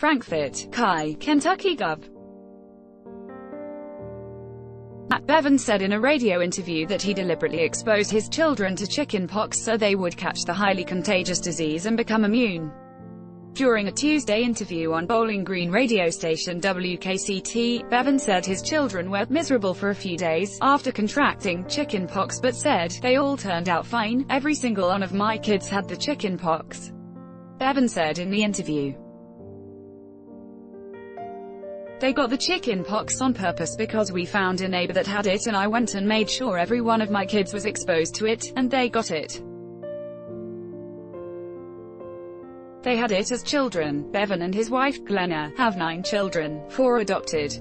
Frankfort, Kentucky Gov. Bevin said in a radio interview that he deliberately exposed his children to chickenpox so they would catch the highly contagious disease and become immune. During a Tuesday interview on Bowling Green radio station WKCT, Bevin said his children were miserable for a few days after contracting chickenpox but said, "They all turned out fine, every single one of my kids had the chickenpox." Bevin said in the interview, "They got the chickenpox on purpose because we found a neighbor that had it and I went and made sure every one of my kids was exposed to it, and they got it. They had it as children." Bevin and his wife, Glenna, have 9 children, 4 adopted.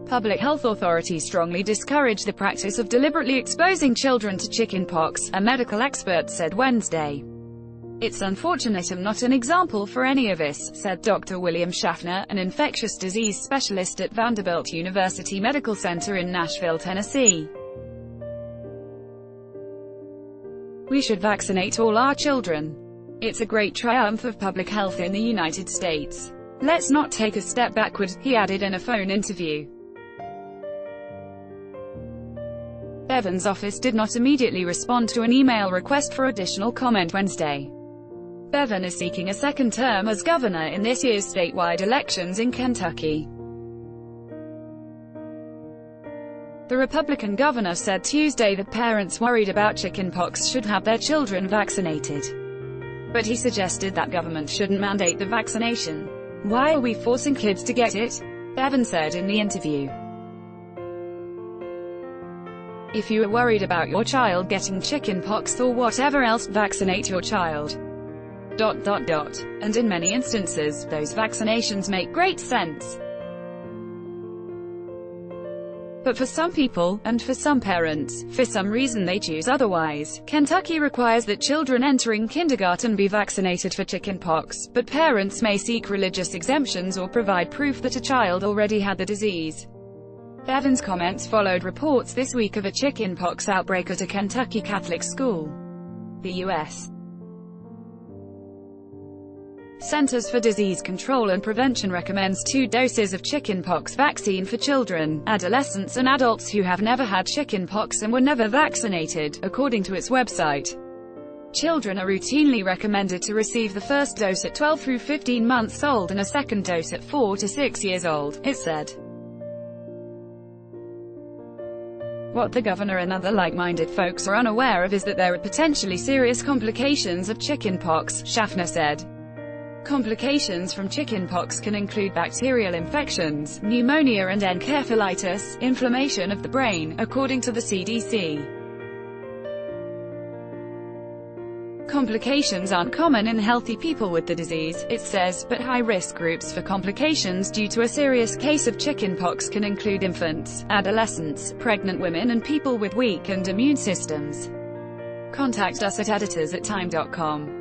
Public health authorities strongly discourage the practice of deliberately exposing children to chickenpox, a medical expert said Wednesday. "It's unfortunate and not an example for any of us," said Dr. William Schaffner, an infectious disease specialist at Vanderbilt University Medical Center in Nashville, Tennessee. "We should vaccinate all our children. It's a great triumph of public health in the United States. Let's not take a step backward," he added in a phone interview. Bevin's office did not immediately respond to an email request for additional comment Wednesday. Bevin is seeking a second term as governor in this year's statewide elections in Kentucky. The Republican governor said Tuesday that parents worried about chickenpox should have their children vaccinated. But he suggested that government shouldn't mandate the vaccination. "Why are we forcing kids to get it?" Bevin said in the interview. "If you are worried about your child getting chickenpox or whatever else, vaccinate your child. And in many instances, those vaccinations make great sense. But for some people, and for some parents, for some reason they choose otherwise. Kentucky requires that children entering kindergarten be vaccinated for chickenpox, but parents may seek religious exemptions or provide proof that a child already had the disease." Bevin's comments followed reports this week of a chickenpox outbreak at a Kentucky Catholic school. The U.S. Centers for Disease Control and Prevention recommends 2 doses of chickenpox vaccine for children, adolescents and adults who have never had chickenpox and were never vaccinated, according to its website. Children are routinely recommended to receive the first dose at 12 through 15 months old and a second dose at 4 to 6 years old, it said. What the governor and other like-minded folks are unaware of is that there are potentially serious complications of chickenpox, Schaffner said. Complications from chickenpox can include bacterial infections, pneumonia and encephalitis, inflammation of the brain, according to the CDC. Complications aren't common in healthy people with the disease, it says, but high-risk groups for complications due to a serious case of chickenpox can include infants, adolescents, pregnant women and people with weakened immune systems. Contact us at editors@time.com.